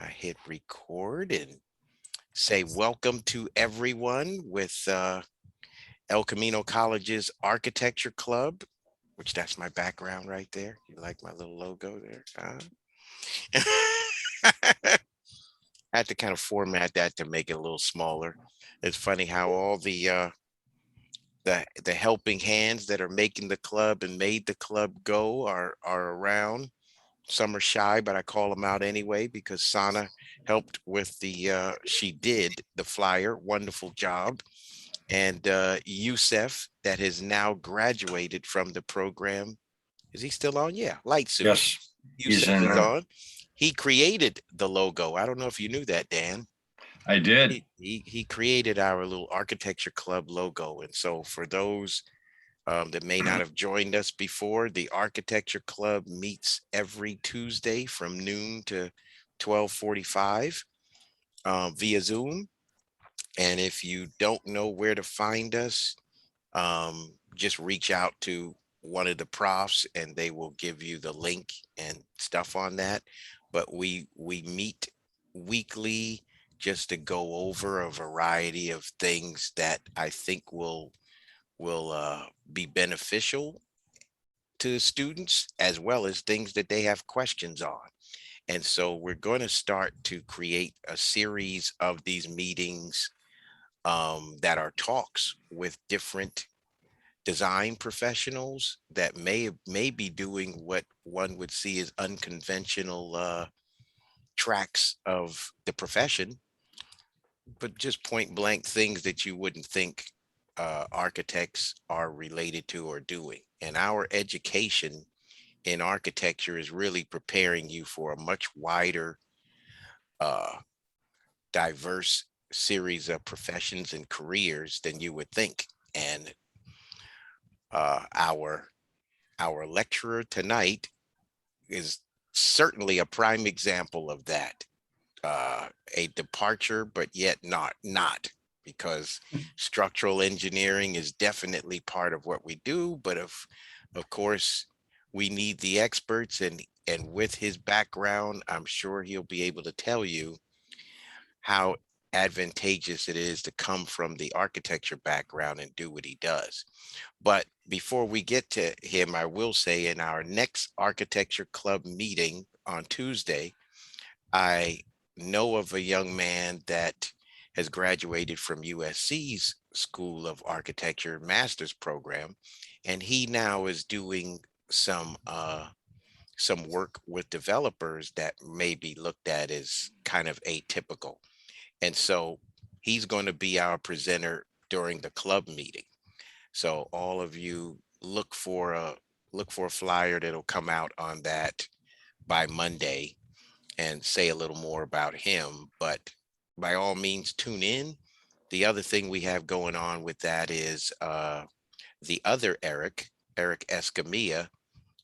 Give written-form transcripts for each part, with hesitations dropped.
I hit record and say welcome to everyone with El Camino College's Architecture Club, which that's my background right there. You like my little logo there? I had to kind of format that to make it a little smaller. It's funny how all the helping hands that are making the club and made the club go are around. Some are shy, but I call them out anyway because Sana helped with she did the flyer. Wonderful job. And Youssef, that has now graduated from the program. Is he still on? Yeah, Light Suit. Yes, he's Youssef in. is on. He created the logo. I don't know if you knew that, Dan. I did. He created our little architecture club logo. And so for those that may not have joined us before, the Architecture Club meets every Tuesday from noon to 12:45 via Zoom. And if you don't know where to find us, just reach out to one of the profs and they will give you the link and stuff on that. But we meet weekly just to go over a variety of things that I think will be beneficial to students as well as things that they have questions on. And so we're going to start to create a series of these meetings that are talks with different design professionals that may be doing what one would see as unconventional tracks of the profession, but just point blank things that you wouldn't think architects are related to or doing. And our education in architecture is really preparing you for a much wider, uh, diverse series of professions and careers than you would think. And uh, our our lecturer tonight is certainly a prime example of that. A departure, but yet not because structural engineering is definitely part of what we do. But of course, we need the experts, and with his background, I'm sure he'll be able to tell you how advantageous it is to come from the architecture background and do what he does. But before we get to him, I will say in our next architecture club meeting on Tuesday, I know of a young man that has graduated from USC's School of Architecture master's program, and he now is doing some work with developers that may be looked at as kind of atypical. And so he's going to be our presenter during the club meeting. So all of you look for a flyer that'll come out on that by Monday and say a little more about him. But by all means, tune in. The other thing we have going on with that is the other Eric Escamilla,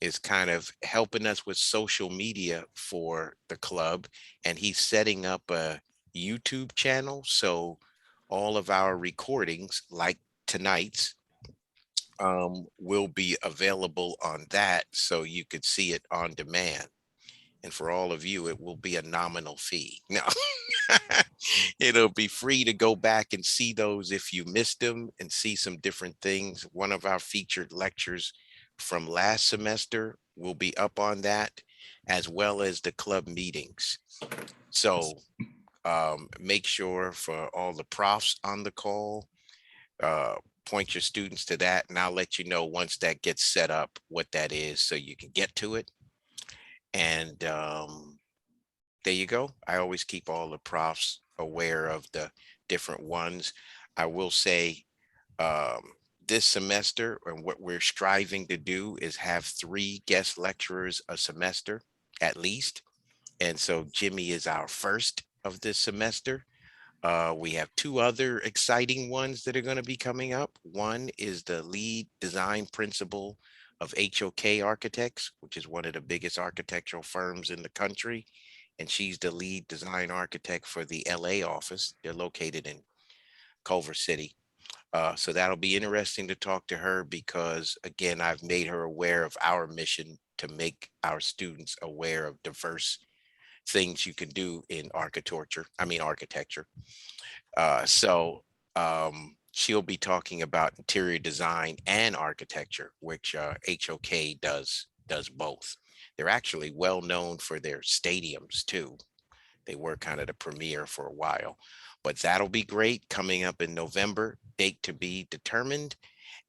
is kind of helping us with social media for the club. And he's setting up a YouTube channel. So all of our recordings, like tonight's, will be available on that. So you could see it on demand. And for all of you, it will be a nominal fee. No, it'll be free to go back and see those if you missed them and see some different things. One of our featured lectures from last semester will be up on that, as well as the club meetings. So make sure for all the profs on the call, uh, point your students to that, and I'll let you know once that gets set up what that is so you can get to it. And there you go. I always keep all the profs aware of the different ones. I will say um, this semester, and what we're striving to do is have 3 guest lecturers a semester at least. And so Jimmy is our first of this semester. We have 2 other exciting ones that are going to be coming up. One is the lead design principal of HOK Architects, which is one of the biggest architectural firms in the country. And she's the lead design architect for the LA office. They're located in Culver City. So that'll be interesting to talk to her because, again, I've made her aware of our mission to make our students aware of diverse things you can do in architecture. So she'll be talking about interior design and architecture, which HOK does both. They're actually well known for their stadiums too. They were kind of the premier for a while, but that'll be great coming up in November. Date to be determined.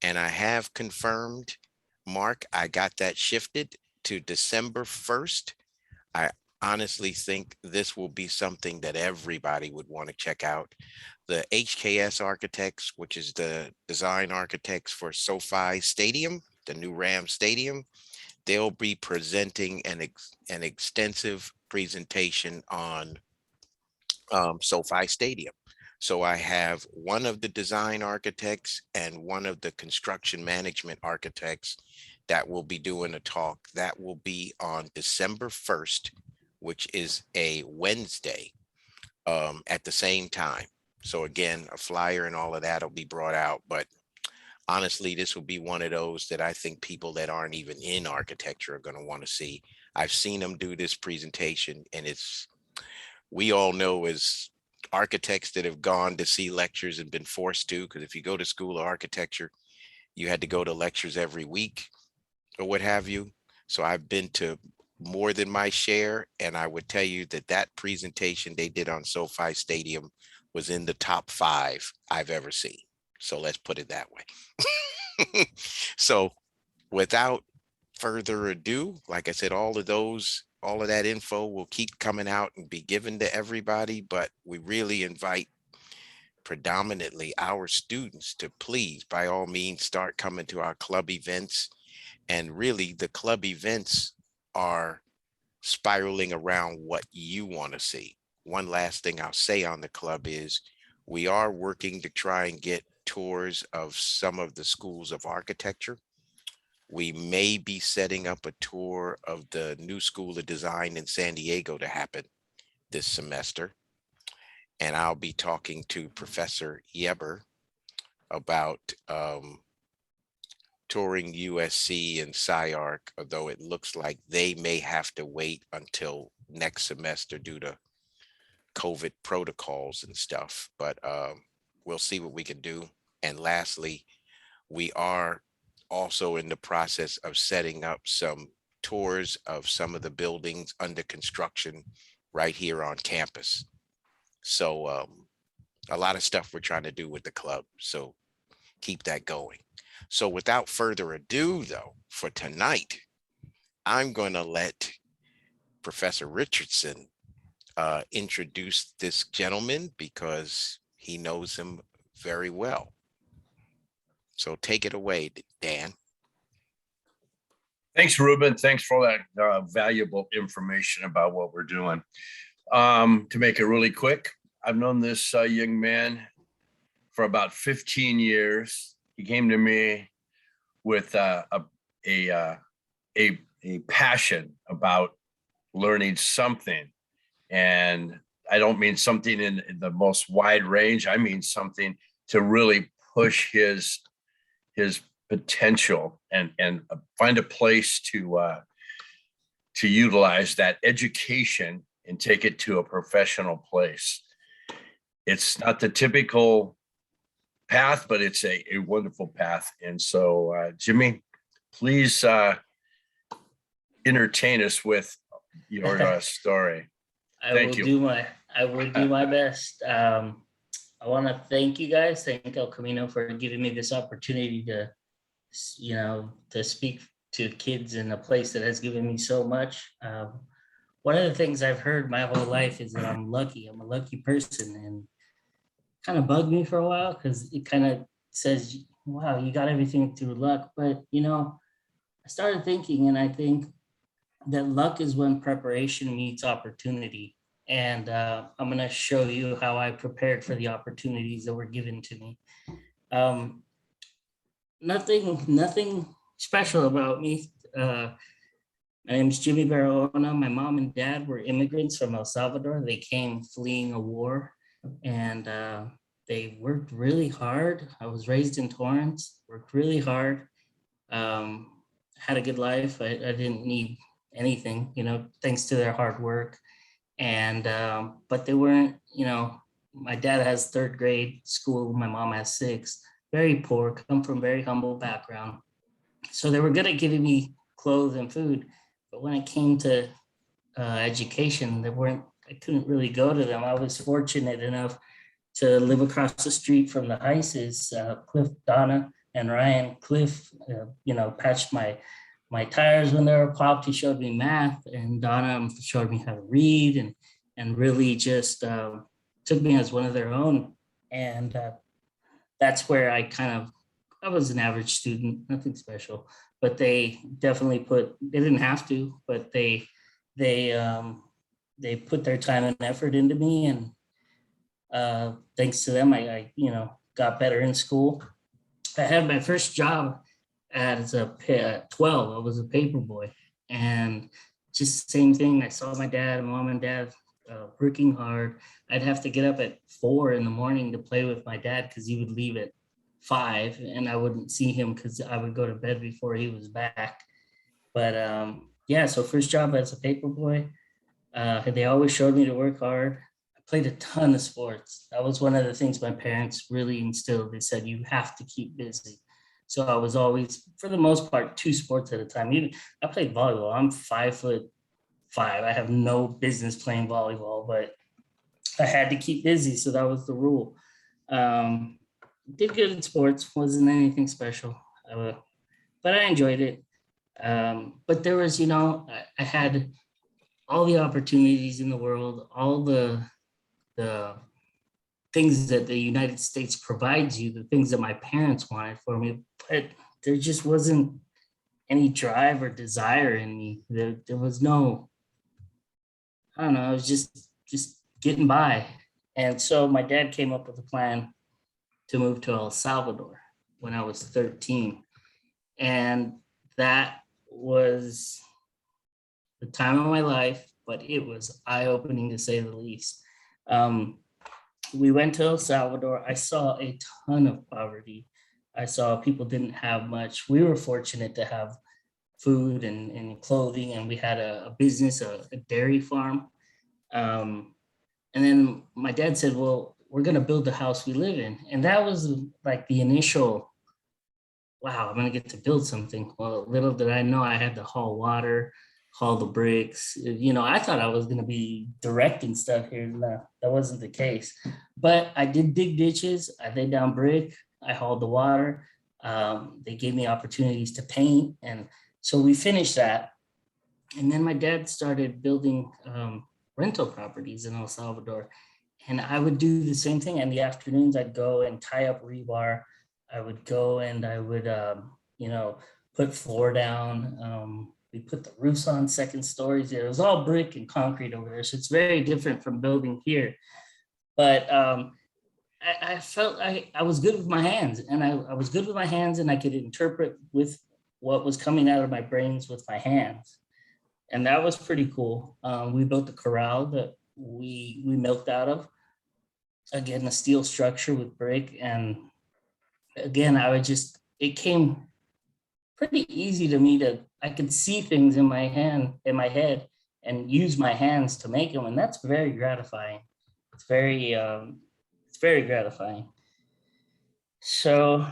And I have confirmed, Mark, I got that shifted to December 1st. I honestly think this will be something that everybody would want to check out. The HKS architects, which is the design architects for SoFi Stadium, the new Ram Stadium, they'll be presenting an extensive presentation on SoFi Stadium. So I have one of the design architects and one of the construction management architects that will be doing a talk. That will be on December 1st, which is a Wednesday, at the same time. So again, a flyer and all of that will be brought out. But honestly, this will be one of those that I think people that aren't even in architecture are going to want to see. I've seen them do this presentation, and we all know as architects that have gone to see lectures and been forced to, because if you go to school of architecture, you had to go to lectures every week or what have you. So I've been to more than my share, and I would tell you that that presentation they did on SoFi Stadium was in the top 5 I've ever seen. So let's put it that way. So without further ado, like I said, all of that info will keep coming out and be given to everybody, but we really invite predominantly our students to please, by all means, start coming to our club events. And really, the club events are spiraling around what you want to see. One last thing I'll say on the club is we are working to try and get tours of some of the schools of architecture. We may be setting up a tour of the new School of Design in San Diego to happen this semester. And I'll be talking to Professor Yeber about touring USC and SciArc, although it looks like they may have to wait until next semester due to COVID protocols and stuff. But we'll see what we can do. And lastly, we are also in the process of setting up some tours of some of the buildings under construction right here on campus. So a lot of stuff we're trying to do with the club. So keep that going. So without further ado, though, for tonight, I'm going to let Professor Richardson introduce this gentleman because he knows him very well. So take it away, Dan. Thanks, Ruben. Thanks for that valuable information about what we're doing. To make it really quick, I've known this young man for about 15 years. He came to me with a passion about learning something. And I don't mean something in the most wide range. I mean something to really push his potential and find a place to utilize that education and take it to a professional place. It's not the typical path, but it's a wonderful path. And so, Jimmy, please entertain us with your story. Thank you. I will do my best. I want to thank you guys. Thank El Camino for giving me this opportunity to speak to kids in a place that has given me so much. One of the things I've heard my whole life is that I'm lucky. I'm a lucky person, and kind of bugged me for a while because it kind of says, wow, you got everything through luck. But, I started thinking, and I think that luck is when preparation meets opportunity. And I'm going to show you how I prepared for the opportunities that were given to me. Nothing special about me. My name is Jimmy Barahona. My mom and dad were immigrants from El Salvador. They came fleeing a war, and they worked really hard. I was raised in Torrance, worked really hard, had a good life. I didn't need anything, thanks to their hard work. And but they weren't, my dad has third grade school, my mom has sixth, very poor, come from very humble background. So they were good at giving me clothes and food. But when it came to education, I couldn't really go to them. I was fortunate enough to live across the street from the Heises, Cliff, Donna, and Ryan. Cliff, patched my tires when they were popped. He showed me math, and Donna showed me how to read, and really just took me as one of their own. And that's where I was an average student, nothing special, but they definitely they didn't have to, but they put their time and effort into me, and thanks to them, I got better in school. I had my first job at 12. I was a paper boy, and just the same thing. I saw my dad, mom, and dad working hard. I'd have to get up at 4 a.m. to play with my dad because he would leave at 5, and I wouldn't see him because I would go to bed before he was back. But yeah, so first job as a paper boy. They always showed me to work hard. I played a ton of sports. That was one of the things my parents really instilled. They said, you have to keep busy. So I was always, for the most part, 2 sports at a time. Even I played volleyball. I'm 5'5". I have no business playing volleyball, but I had to keep busy. So that was the rule. Did good in sports, wasn't anything special, but I enjoyed it. But there was, I had all the opportunities in the world, all the things that the United States provides you, the things that my parents wanted for me, but there just wasn't any drive or desire in me. There was no, I don't know, I was just getting by. And so my dad came up with a plan to move to El Salvador when I was 13. And that was the time of my life, but it was eye-opening to say the least. We went to El Salvador. I saw a ton of poverty. I saw people didn't have much. We were fortunate to have food and clothing, and we had a business, a dairy farm. And then my dad said, well, we're going to build the house we live in. And that was like the initial, wow, I'm going to get to build something. Well, little did I know I had to haul water, haul the bricks. I thought I was going to be directing stuff here. No, that wasn't the case. But I did dig ditches. I laid down brick. I hauled the water. They gave me opportunities to paint. And so we finished that. And then my dad started building rental properties in El Salvador. And I would do the same thing. In the afternoons, I'd go and tie up rebar. I would go and I would, put floor down. We put the roofs on second stories. It was all brick and concrete over there. So it's very different from building here. But I felt I was good with my hands, and I was good with my hands, and I could interpret with what was coming out of my brains with my hands. And that was pretty cool. We built a corral that we milked out of. Again, a steel structure with brick. And again, it came pretty easy to me I could see things in my head and use my hands to make them. And that's very gratifying. It's very gratifying. So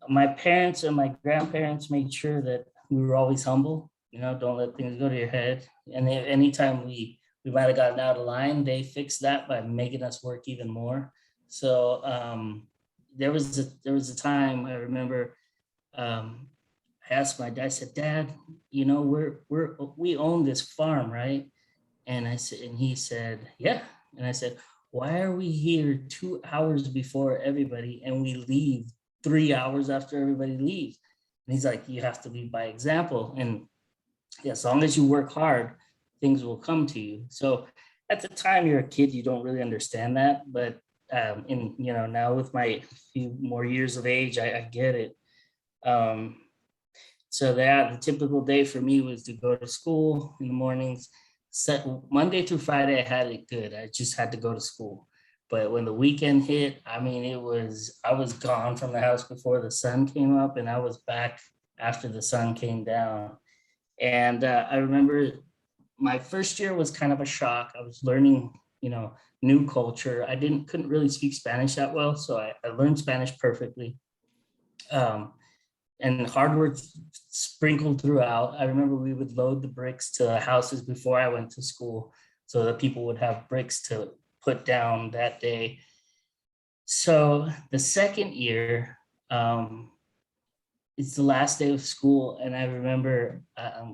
my parents and my grandparents made sure that we were always humble, don't let things go to your head. And anytime we might have gotten out of line, they fixed that by making us work even more. So there was a time I remember, I asked my dad, I said, Dad, we own this farm, right? And he said, yeah. And I said, why are we here 2 hours before everybody and we leave 3 hours after everybody leaves? And he's like, you have to lead by example. And as long as you work hard, things will come to you. So at the time you're a kid, you don't really understand that. But now with my few more years of age, I get it. So the typical day for me was to go to school in the mornings. Monday through Friday, I had it good. I just had to go to school. But when the weekend hit, I was gone from the house before the sun came up, and I was back after the sun came down. And I remember my first year was kind of a shock. I was learning, new culture. I couldn't really speak Spanish that well, so I learned Spanish perfectly. And hard work sprinkled throughout. I remember we would load the bricks to the houses before I went to school so that people would have bricks to put down that day. So the second year, it's the last day of school, and I remember, I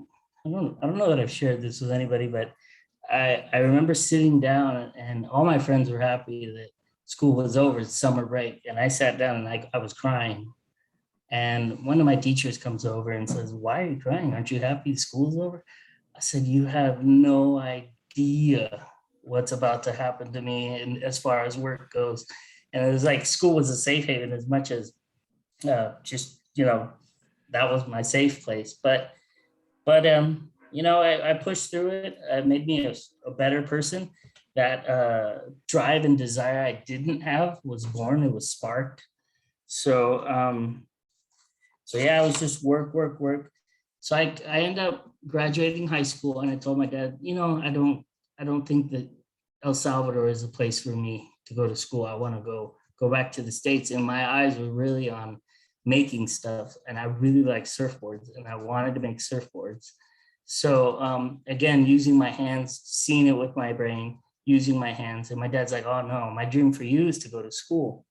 don't know that I've shared this with anybody, but I remember sitting down and all my friends were happy that school was over, it's summer break, and I sat down and I was crying. And one of my teachers comes over and says, "Why are you crying? Aren't you happy school's over?" I said, "You have no idea what's about to happen to me, and as far as work goes." And it was like school was a safe haven as much as just, that was my safe place. But I pushed through it. It made me a better person. That drive and desire I didn't have was born. It was sparked. So yeah, it was just work, work, work. So I ended up graduating high school, and I told my dad, I don't think that El Salvador is a place for me to go to school. I want to go back to the States. And my eyes were really on making stuff, and I really like surfboards, and I wanted to make surfboards. So again, using my hands, seeing it with my brain, using my hands. And my dad's like, "Oh no, my dream for you is to go to school."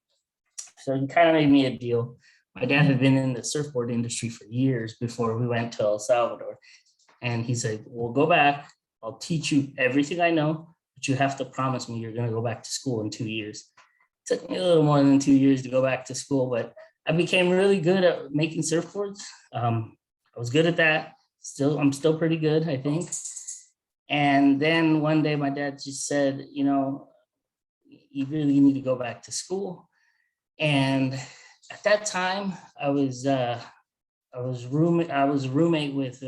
So he kind of made me a deal. My dad had been in the surfboard industry for years before we went to El Salvador. And he's like, "We'll go back. I'll teach you everything I know, but you have to promise me you're going to go back to school in 2 years." It took me a little more than 2 years to go back to school, but I became really good at making surfboards. I was good at that. I'm still pretty good, I think. And then one day my dad just said, "You really need to go back to school." And at that time, I was roommate with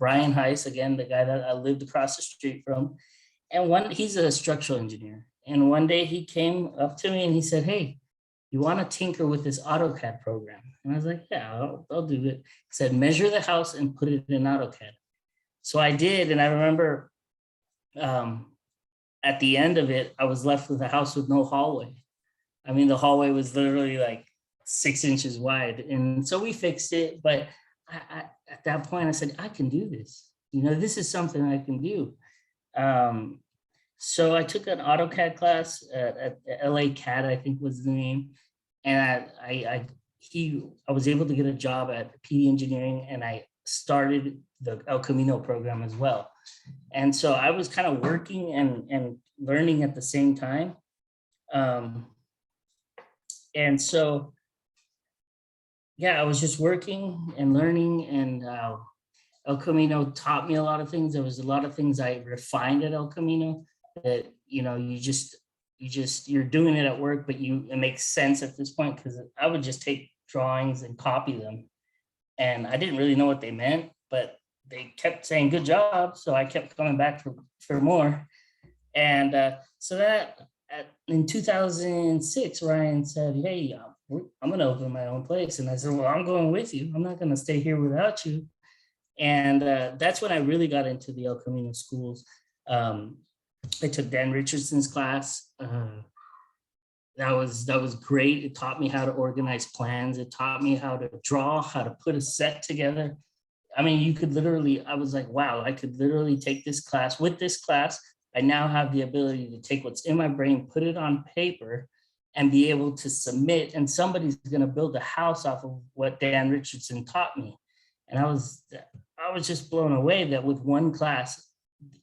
Brian Heiss, again, the guy that I lived across the street from. And he's a structural engineer. And one day he came up to me and he said, "Hey, you want to tinker with this AutoCAD program?" And I was like, "Yeah, I'll do it." He said, "Measure the house and put it in AutoCAD." So I did. And I remember at the end of it, I was left with a house with no hallway. I mean, the hallway was literally like 6 inches wide. And so we fixed it. But at that point, I said, "I can do this. This is something I can do." So I took an AutoCAD class at LA CAD, I think was the name. And I was able to get a job at PD Engineering, and I started the El Camino program as well. And so I was kind of working and learning at the same time. And so, yeah, I was just working and learning, and El Camino taught me a lot of things. There was a lot of things I refined at El Camino that, you're doing it at work, but it makes sense at this point, because I would just take drawings and copy them. And I didn't really know what they meant, but they kept saying "good job." So I kept coming back for more. And so that in 2006, Ryan said, "Hey, I'm going to open my own place." And I said, "Well, I'm going with you. I'm not going to stay here without you." And that's when I really got into the El Camino schools. I took Dan Richardson's class. That was great. It taught me how to organize plans. It taught me how to draw, how to put a set together. I mean, I was like, wow, I could literally take this class. With this class, I now have the ability to take what's in my brain, put it on paper, and be able to submit. And somebody's going to build a house off of what Dan Richardson taught me. And I was just blown away that with one class,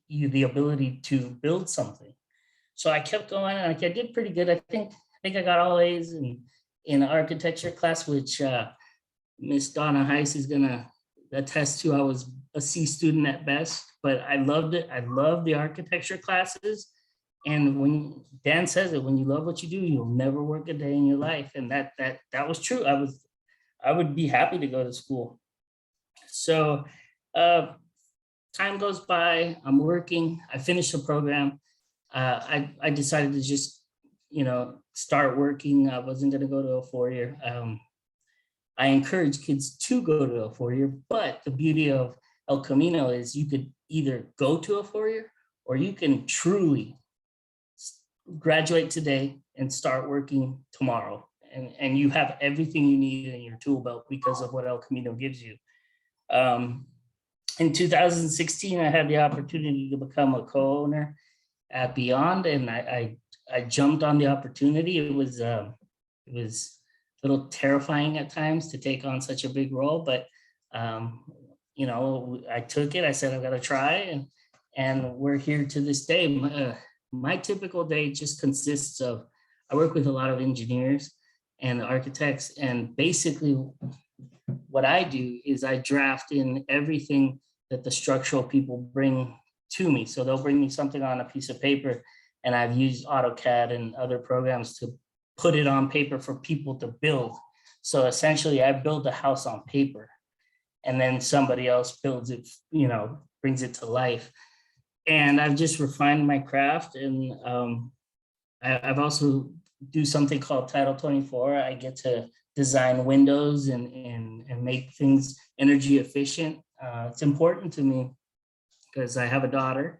the ability to build something. So I kept going, and I did pretty good. I think I got all A's in architecture class, which Miss Donna Heiss is gonna attest to. I was a C student at best, but I loved it. I loved the architecture classes. And when Dan says it, when you love what you do, you'll never work a day in your life. And that was true. I would be happy to go to school. So time goes by, I'm working, I finished the program. I decided to just, start working. I wasn't going to go to a 4-year. I encourage kids to go to a 4-year, but the beauty of El Camino is you could either go to a 4-year or you can truly graduate today and start working tomorrow. And you have everything you need in your tool belt because of what El Camino gives you. In 2016, I had the opportunity to become a co-owner at Beyond, and I jumped on the opportunity. It was a little terrifying at times to take on such a big role, but you know, I took it. I said, I've got to try, and we're here to this day. My typical day just consists of, I work with a lot of engineers and architects, and basically what I do is I draft in everything that the structural people bring to me. So they'll bring me something on a piece of paper, and I've used AutoCAD and other programs to put it on paper for people to build. So essentially I build the house on paper, and then somebody else builds it, you know, brings it to life. And I've just refined my craft, and I've also do something called Title 24. I get to design windows and make things energy efficient. It's important to me because I have a daughter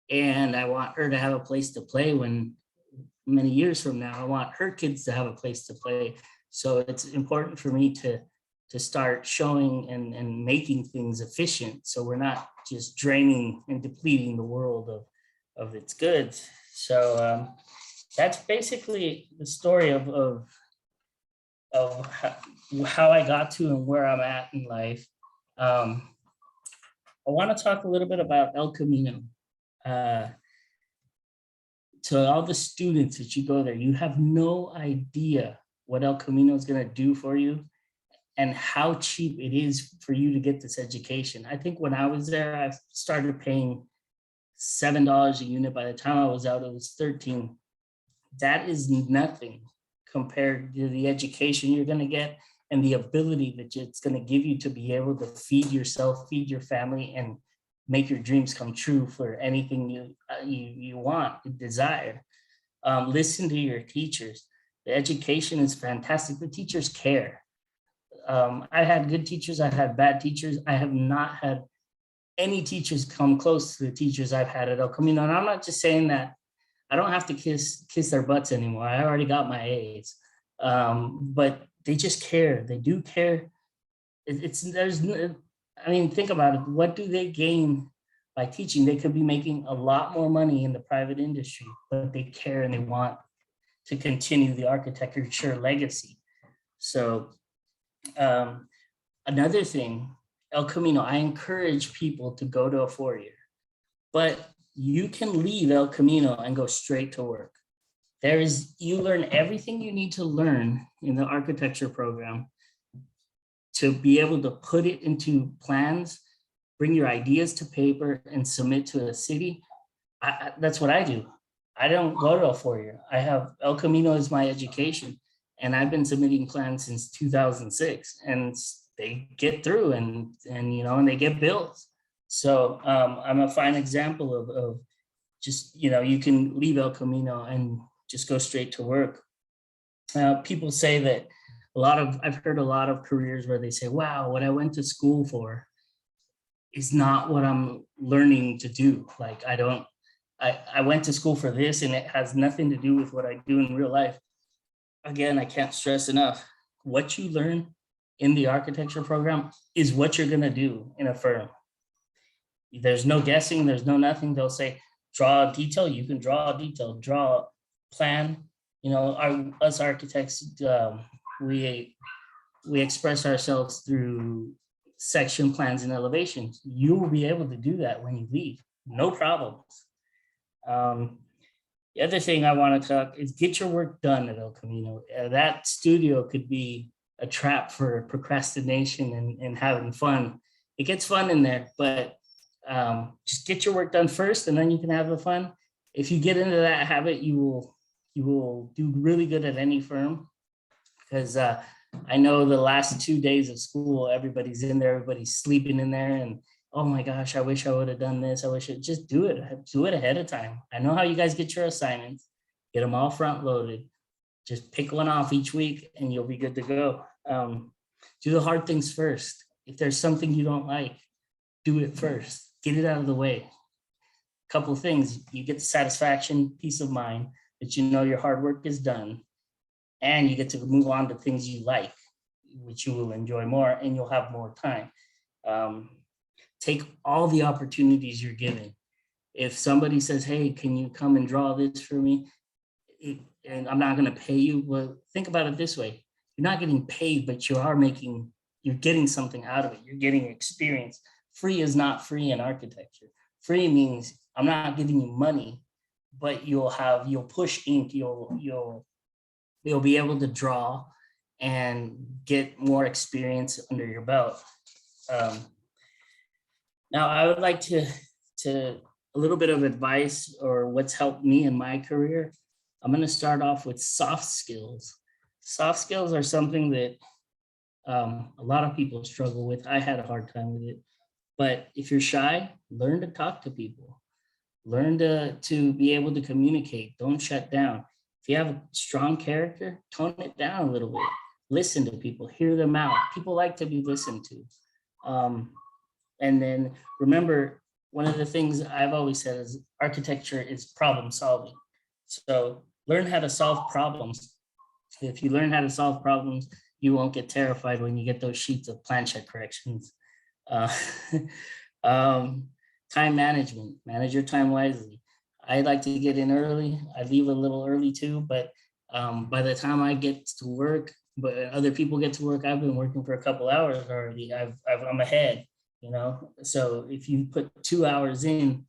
and I want her to have a place to play when many years from now, I want her kids to have a place to play. So it's important for me to start showing and making things efficient, so we're not just draining and depleting the world of its goods. So that's basically the story of how I got to and where I'm at in life. I want to talk a little bit about El Camino. To all the students that you go there, you have no idea what El Camino is going to do for you and how cheap it is for you to get this education. I think when I was there, I started paying $7 a unit. By the time I was out, it was $13. That is nothing compared to the education you're going to get and the ability that it's going to give you to be able to feed yourself, feed your family, and make your dreams come true for anything you want, desire. Listen to your teachers. The education is fantastic. The teachers care. I had good teachers. I had bad teachers. I have not had any teachers come close to the teachers I've had at El Camino. And I'm not just saying that. I don't have to kiss their butts anymore. I already got my A's. But they just care. They do care. I mean, think about it. What do they gain by teaching? They could be making a lot more money in the private industry, but they care and they want to continue the architecture legacy. So another thing, El Camino, I encourage people to go to a 4-year, but you can leave El Camino and go straight to work. You learn everything you need to learn in the architecture program to be able to put it into plans, bring your ideas to paper and submit to a city. That's what I do. I don't go to a 4-year. I have El Camino as my education, and I've been submitting plans since 2006, and they get through and you know, and they get built. So I'm a fine example of just, you know, you can leave El Camino and just go straight to work. People say that I've heard a lot of careers where they say, wow, what I went to school for is not what I'm learning to do. Like, I went to school for this and it has nothing to do with what I do in real life. Again, I can't stress enough, what you learn in the architecture program is what you're gonna do in a firm. There's no guessing, there's no nothing. They'll say, draw a detail, you can draw a detail, draw a plan. You know, us architects, we express ourselves through section plans and elevations. You will be able to do that when you leave, no problems. The other thing I want to talk is get your work done at El Camino. That studio could be a trap for procrastination and having fun. It gets fun in there, but just get your work done first and then you can have the fun. If you get into that habit, you will do really good at any firm, because I know the last 2 days of school, everybody's in there, everybody's sleeping in there, and oh my gosh, I wish I would have done this. I wish it, just do it ahead of time. I know how you guys get your assignments, get them all front loaded. Just pick one off each week and you'll be good to go. Do the hard things first. If there's something you don't like, do it first. get it out of the way. Couple things, you get the satisfaction, peace of mind that you know your hard work is done, and you get to move on to things you like, which you will enjoy more, and you'll have more time. Take all the opportunities you're given. If somebody says, hey, can you come and draw this for me? And I'm not going to pay you. Well, think about it this way. You're not getting paid, but you're getting something out of it. You're getting experience. Free is not free in architecture. Free means I'm not giving you money, but you'll push ink, you'll be able to draw and get more experience under your belt. Now, I would like to a little bit of advice or what's helped me in my career. I'm going to start off with soft skills. Soft skills are something that a lot of people struggle with. I had a hard time with it. But if you're shy, learn to talk to people. Learn to be able to communicate. Don't shut down. If you have a strong character, tone it down a little bit. Listen to people, hear them out. People like to be listened to. And then remember, one of the things I've always said is architecture is problem solving. So learn how to solve problems. If you learn how to solve problems, you won't get terrified when you get those sheets of plan check corrections. Time management, manage your time wisely. I like to get in early. I leave a little early too, but by the time I get to work, but other people get to work, I've been working for a couple hours already. I'm ahead, you know? So if you put 2 hours in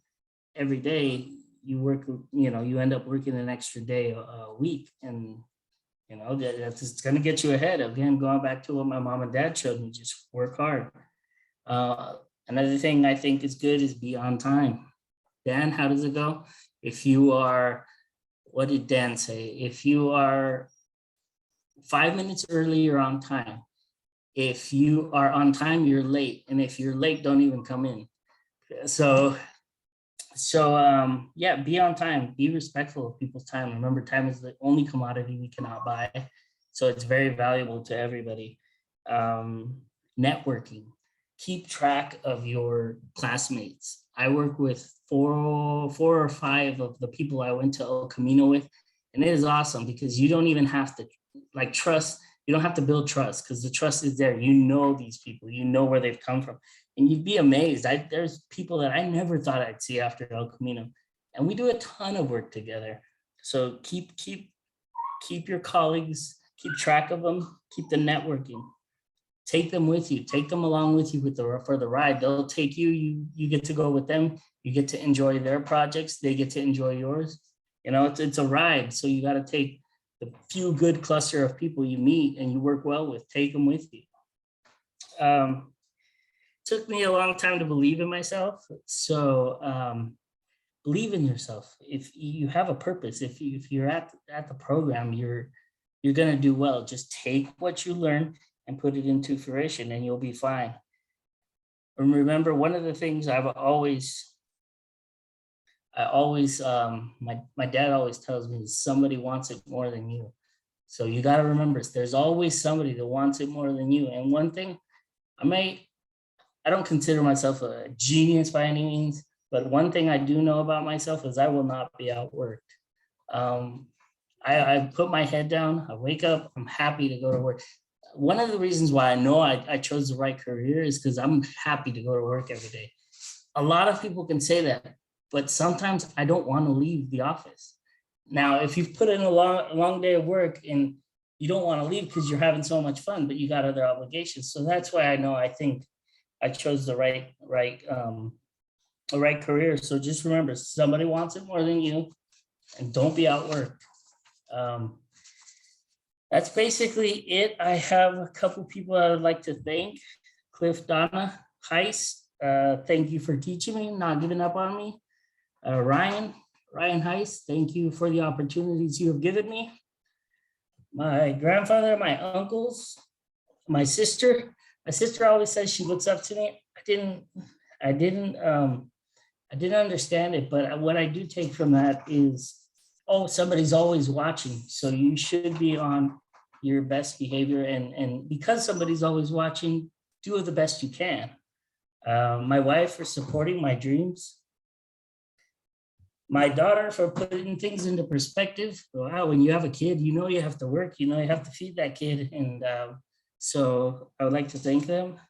every day, you work, you know, you end up working an extra day a week, and you know, that's going to get you ahead. Again, going back to what my mom and dad showed me, just work hard. Another thing I think is good is be on time. Dan, how does it go? If you are, what did Dan say? If you are 5 minutes early, you're on time. If you are on time, you're late. And if you're late, don't even come in. So yeah, be on time, be respectful of people's time. Remember, time is the only commodity we cannot buy. So it's very valuable to everybody. Networking, keep track of your classmates. I work with four or five of the people I went to El Camino with, and it is awesome because you don't even have to trust. You don't have to build trust because the trust is there. You know these people, you know where they've come from, and you'd be amazed. There's people that I never thought I'd see after El Camino, and we do a ton of work together. So keep your colleagues, keep track of them, keep the networking. Take them with you, take them along with you for the ride. They'll take you, you get to go with them. You get to enjoy their projects. They get to enjoy yours. You know, it's a ride. So you got to take the few good cluster of people you meet and you work well with, take them with you. Took me a long time to believe in myself. So believe in yourself. If you have a purpose, if you're at the program, you're going to do well. Just take what you learn and put it into fruition and you'll be fine. And remember, one of the things my dad always tells me is somebody wants it more than you. So you got to remember, there's always somebody that wants it more than you. And one thing, I don't consider myself a genius by any means, but one thing I do know about myself is I will not be outworked. I put my head down, I wake up, I'm happy to go to work. One of the reasons why I know I chose the right career is because I'm happy to go to work every day. A lot of people can say that, but sometimes I don't want to leave the office. Now, if you've put in a long day of work and you don't want to leave because you're having so much fun, but you got other obligations. So that's why I think I chose the right career. So just remember, somebody wants it more than you, and don't be outworked. That's basically it. I have a couple people I would like to thank. Cliff, Donna, Heiss, thank you for teaching me, not giving up on me. Ryan Heiss, thank you for the opportunities you have given me. My grandfather, my uncles, my sister. My sister always says she looks up to me. I didn't understand it, but what I do take from that is, somebody's always watching. So you should be on your best behavior. And because somebody's always watching, do the best you can. My wife for supporting my dreams. My daughter for putting things into perspective. Wow, when you have a kid, you know you have to work, you know you have to feed that kid. And so I would like to thank them.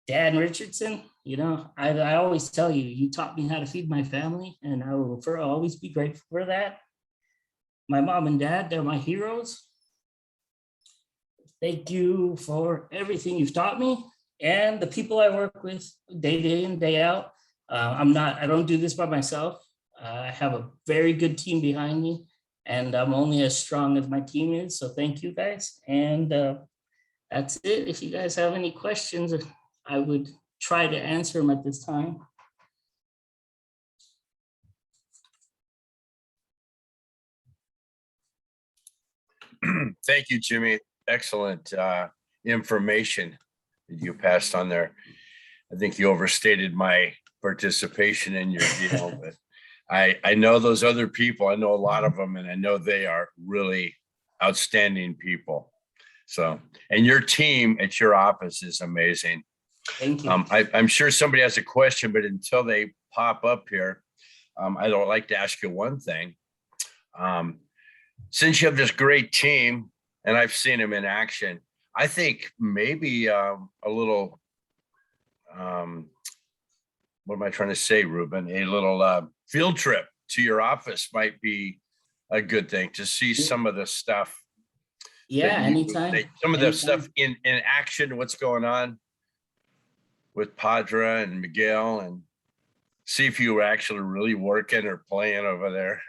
Dan Richardson, you know, I always tell you, you taught me how to feed my family, and I will always be grateful for that. My mom and dad, they're my heroes. Thank you for everything you've taught me, and the people I work with day in, day out. I don't do this by myself. I have a very good team behind me, and I'm only as strong as my team is. So thank you guys. And that's it. If you guys have any questions, I would try to answer them at this time. Thank you, Jimmy. Excellent information that you passed on there. I think you overstated my participation in your deal, but I know those other people. I know a lot of them, and I know they are really outstanding people. So, and your team at your office is amazing. Thank you. I'm sure somebody has a question, but until they pop up here, I'd like to ask you one thing. Since you have this great team, and I've seen them in action, I think maybe a little, what am I trying to say, Ruben? A little field trip to your office might be a good thing to see some of the stuff. Yeah, anytime. Some of the stuff in action, what's going on with Padra and Miguel, and see if you were actually really working or playing over there.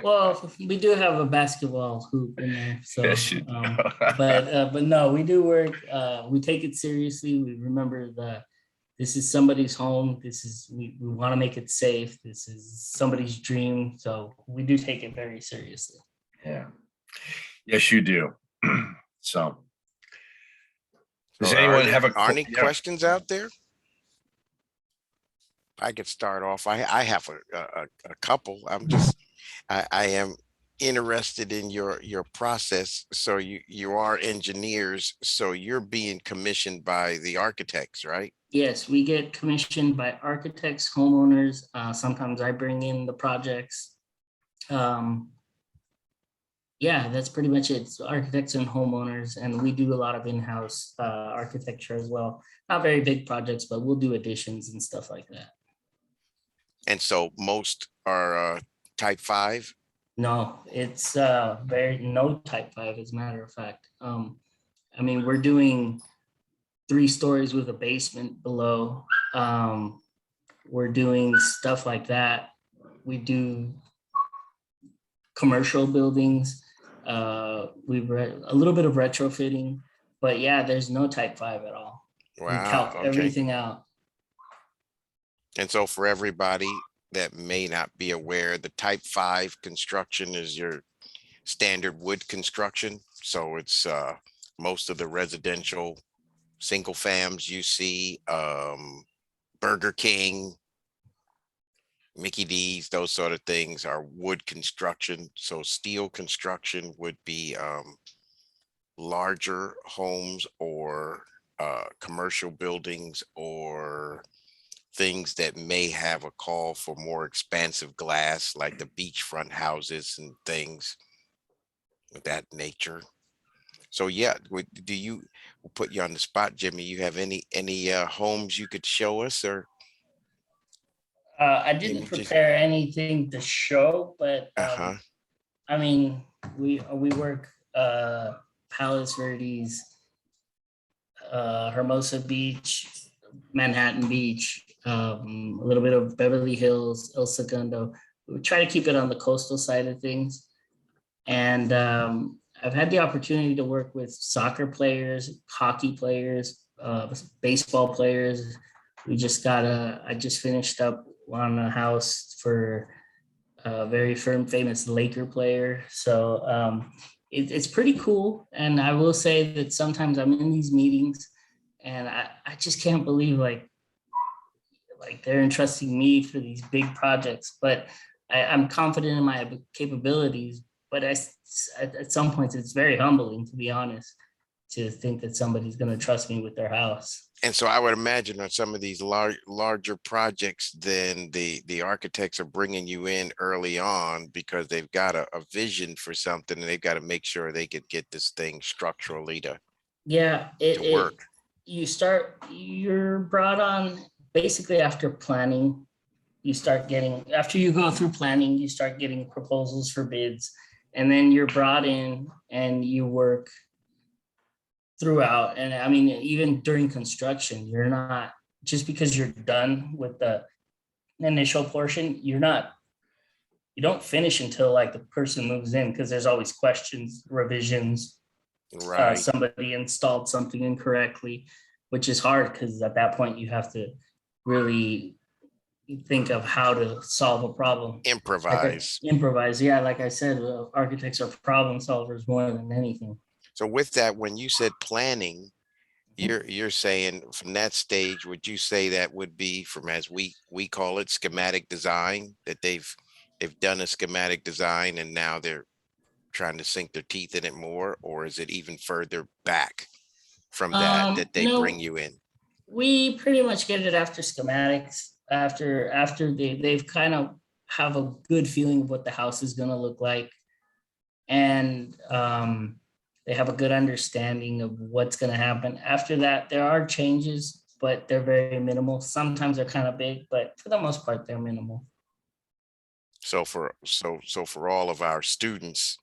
Well, we do have a basketball hoop in there, so Yes, you do. but no, we do work. We take it seriously. We remember this is somebody's home. We want to make it safe. This is somebody's dream, so we do take it very seriously. Yeah. Yes, you do. So, does anyone have any questions out there? I could start off. I have a couple. I am interested in your process. So you are engineers, so you're being commissioned by the architects, right? Yes, we get commissioned by architects, homeowners. Sometimes I bring in the projects. Yeah, that's pretty much it. So architects and homeowners, and we do a lot of in-house architecture as well. Not very big projects, but we'll do additions and stuff like that. And so most are type 5? No, it's no type 5, as a matter of fact. I mean, we're doing 3 stories with a basement below. We're doing stuff like that. We do commercial buildings. We've read a little bit of retrofitting, but yeah, there's no type 5 at all. Wow. We calc everything out. And so for everybody that may not be aware, the type 5 construction is your standard wood construction. So it's most of the residential single fams you see, Burger King, Mickey D's, those sort of things are wood construction. So steel construction would be larger homes or commercial buildings or things that may have a call for more expansive glass, like the beachfront houses and things of that nature. So yeah, we'll put you on the spot, Jimmy. You have any homes you could show us, or? I didn't prepare anything to show, but I mean, we work Palos Verdes, Hermosa Beach, Manhattan Beach, a little bit of Beverly Hills, El Segundo. We try to keep it on the coastal side of things. And I've had the opportunity to work with soccer players, hockey players, baseball players. I just finished up on a house for a very famous Laker player. So it's pretty cool. And I will say that sometimes I'm in these meetings and I just can't believe like they're entrusting me for these big projects, but I'm confident in my capabilities. But at some points, it's very humbling, to be honest, to think that somebody's going to trust me with their house. And so I would imagine on some of these larger projects, then the architects are bringing you in early on because they've got a vision for something and they've got to make sure they could get this thing structurally to Yeah, work. you're brought on basically after planning. After you go through planning, you start getting proposals for bids, and then you're brought in and you work throughout. And I mean, even during construction, you're not, just because you're done with the initial portion, you don't finish until like the person moves in, because there's always questions, revisions. Right. Somebody installed something incorrectly, which is hard because at that point you have to really think of how to solve a problem. Improvise. Yeah, like I said, architects are problem solvers more than anything. So with that, when you said planning, you're saying from that stage, would you say that would be from, as we call it, schematic design, that they've done a schematic design and now they're trying to sink their teeth in it more? Or is it even further back from that they No, bring you in? we pretty much get it after schematics, after they've kind of have a good feeling of what the house is going to look like. And they have a good understanding of what's going to happen. After that, there are changes, but they're very minimal. Sometimes they're kind of big, but for the most part, they're minimal. So for all of our students,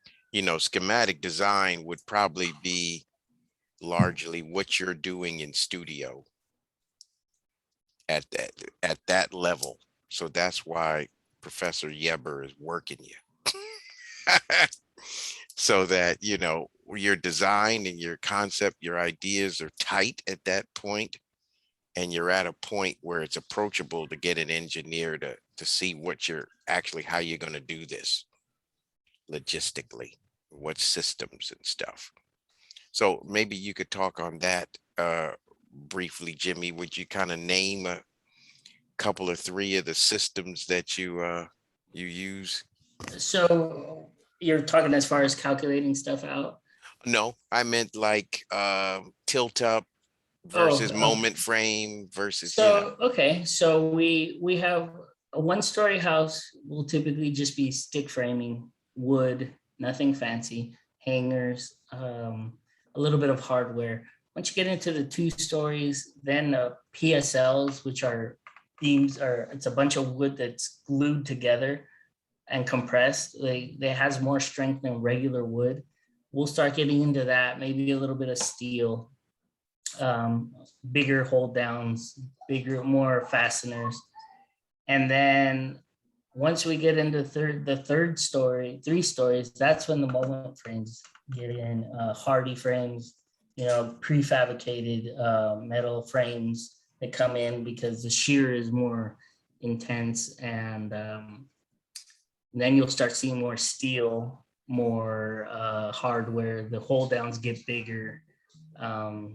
schematic design would probably be largely what you're doing in studio at that level. So that's why Professor Yeber is working you. So that, your design and your concept, your ideas are tight at that point, and you're at a point where it's approachable to get an engineer to see how you're going to do this logistically, what systems and stuff. So maybe you could talk on that briefly, Jimmy. Would you kind of name a couple or three of the systems that you use? So you're talking as far as calculating stuff out? No, I meant like tilt up versus moment frame versus. Okay, so we have a one-story house will typically just be stick framing, wood, nothing fancy, hangers, a little bit of hardware. Once you get into the 2 stories, then PSLs, which are beams, it's a bunch of wood that's glued together and compressed. They has more strength than regular wood. We'll start getting into that, maybe a little bit of steel, bigger hold downs, more fasteners. And then once we get into the 3 stories, that's when the moment frames get in, hardy frames, prefabricated metal frames that come in because the shear is more intense. And then you'll start seeing more steel, more hardware. The hold downs get bigger.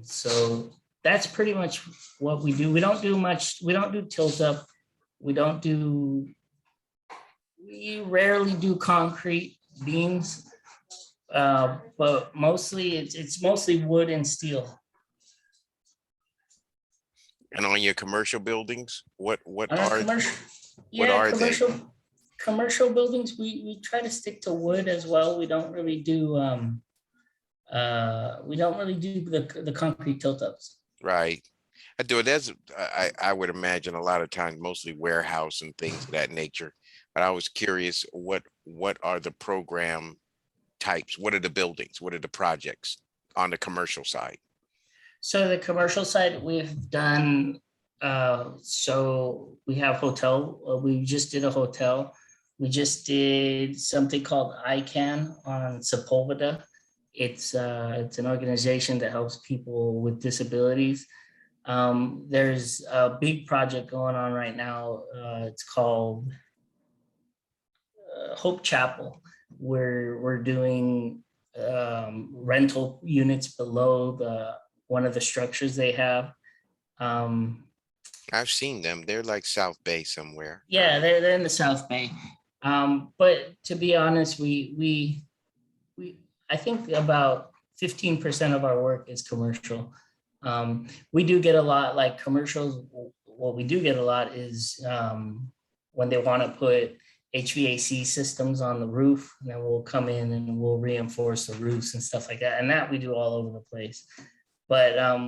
So that's pretty much what we do. We don't do much. We don't do tilt up. We rarely do concrete beams, but mostly it's mostly wood and steel. And on your commercial buildings, what are commercial buildings, we try to stick to wood as well. We don't really do the concrete tilt-ups. Right. I do it. I would imagine a lot of times, mostly warehouse and things of that nature. But I was curious, what are the program types? What are the buildings? What are the projects on the commercial side? So the commercial side, we've done, so we have hotel. We just did a hotel. We just did something called ICANN on Sepulveda. It's an organization that helps people with disabilities. There's a big project going on right now. It's called Hope Chapel, where we're doing rental units below one of the structures they have. I've seen them. They're like South Bay somewhere. Yeah, they're in the South Bay. But to be honest, I think about 15% of our work is commercial. We do get a lot like commercials. What we do get a lot is when they want to put HVAC systems on the roof, and then we'll come in and we'll reinforce the roofs and stuff like that. And that we do all over the place. But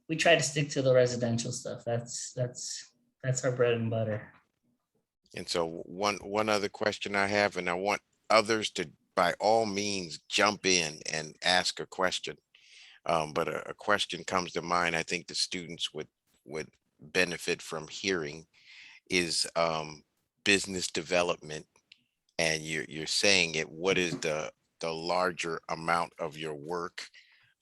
we try to stick to the residential stuff. That's our bread and butter. And so one other question I have, and I want others to by all means jump in and ask a question. But a question comes to mind. I think the students would benefit from hearing is business development. And you're saying it. What is the larger amount of your work?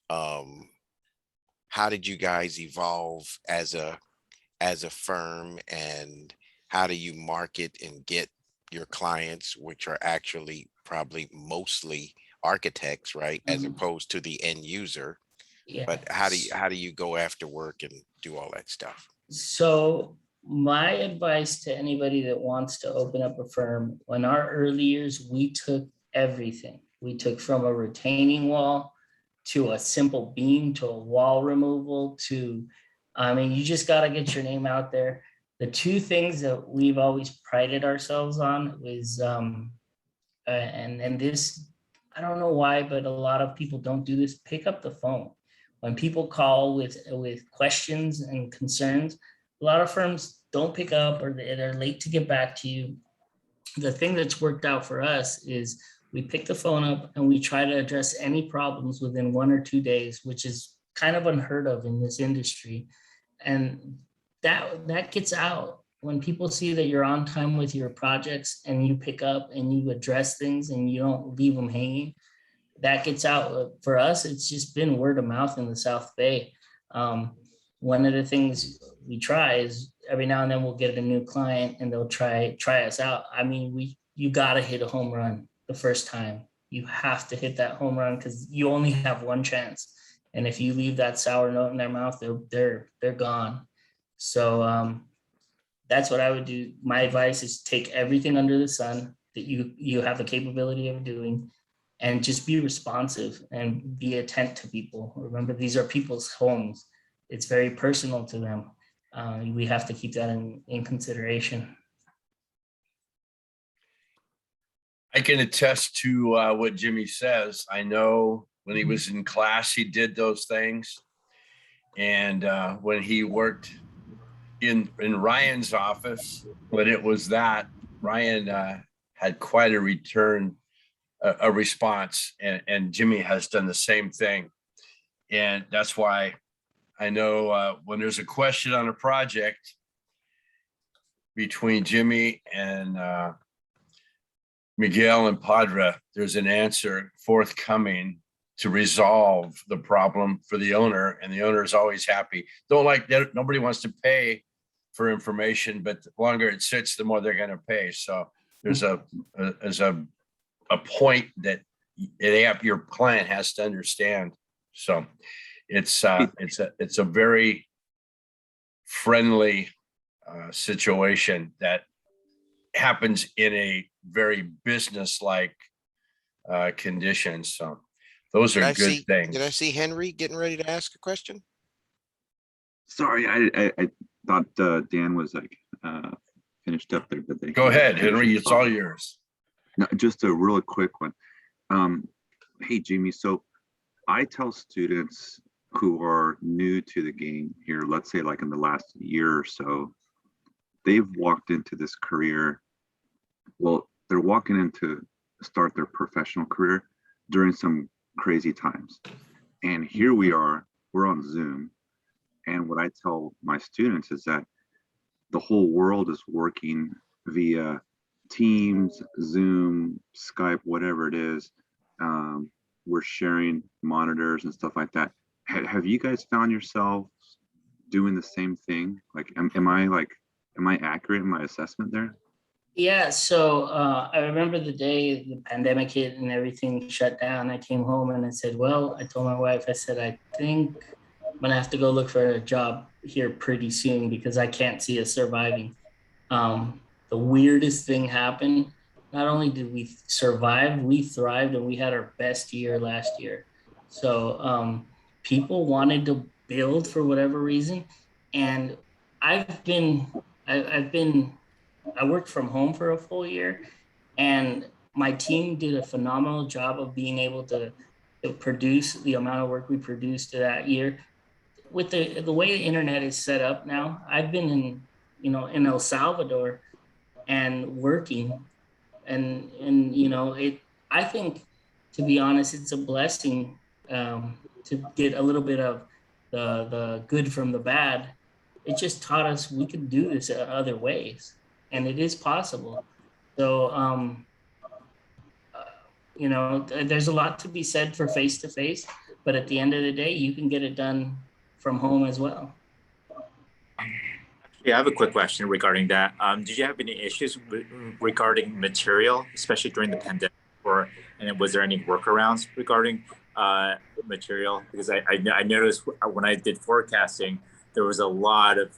How did you guys evolve as a firm, and how do you market and get your clients, which are actually probably mostly architects, right, as opposed to the end user? Yeah. But how do you go after work and do all that stuff? So my advice to anybody that wants to open up a firm, in our early years, we took everything. We took from a retaining wall to a simple beam to a wall removal to, I mean, you just got to get your name out there. The two things that we've always prided ourselves on is, and this, I don't know why, but a lot of people don't do this, pick up the phone. When people call with questions and concerns, a lot of firms don't pick up, or they're late to get back to you. The thing that's worked out for us is we pick the phone up and we try to address any problems within 1 or 2 days, which is kind of unheard of in this industry. And that gets out when people see that you're on time with your projects and you pick up and you address things and you don't leave them hanging. That gets out. For us, it's just been word of mouth in the South Bay. One of the things we try is every now and then we'll get a new client and they'll try us out. I mean, you got to hit a home run the first time. You have to hit that home run because you only have one chance. And if you leave that sour note in their mouth, they're gone. So that's what I would do. My advice is take everything under the sun that you have the capability of doing, and just be responsive and be attentive to people. Remember, these are people's homes. It's very personal to them. We have to keep that in consideration. I can attest to what Jimmy says. I know when he was in class, he did those things. And when he worked in Ryan's office, when it was that, Ryan had quite a response, and Jimmy has done the same thing. And that's why I know when there's a question on a project between Jimmy and Miguel and Padre, there's an answer forthcoming to resolve the problem for the owner, and the owner is always happy. Nobody wants to pay for information, but the longer it sits, the more they're going to pay. So there's a point that your client has to understand. So it's a very friendly situation that happens in a very business-like conditions. So those are good things. Did I see Henry getting ready to ask a question? Sorry, I thought Dan was like finished up there, but Go ahead, Henry. It's all yours. No, just a real quick one. Hey, Jimmy. So I tell students who are new to the game here, let's say like in the last year or so, they've walked into this career. Well, they're walking in to start their professional career during some crazy times. And here we are, we're on Zoom. And what I tell my students is that the whole world is working via Teams, Zoom, Skype, whatever it is. We're sharing monitors and stuff like that. Have you guys found yourselves doing the same thing? Like, am I accurate in my assessment there? Yeah, so I remember the day the pandemic hit and everything shut down. I came home and I said, well, I told my wife, I said, I think I'm gonna have to go look for a job here pretty soon because I can't see us surviving. The weirdest thing happened. Not only did we survive, we thrived, and we had our best year last year. So people wanted to build for whatever reason, and I've been I've been I worked from home for a full year, and my team did a phenomenal job of being able to produce the amount of work we produced that year. With the way the internet is set up now, I've been in El Salvador and working, and it. I think, to be honest, it's a blessing to get a little bit of the good from the bad. It just taught us we could do this other ways, and it is possible. So there's a lot to be said for face to face, but at the end of the day, you can get it done from home as well. Yeah, I have a quick question regarding that. Did you have any issues regarding material, especially during the pandemic, and was there any workarounds regarding material? Because I noticed when I did forecasting, there was a lot of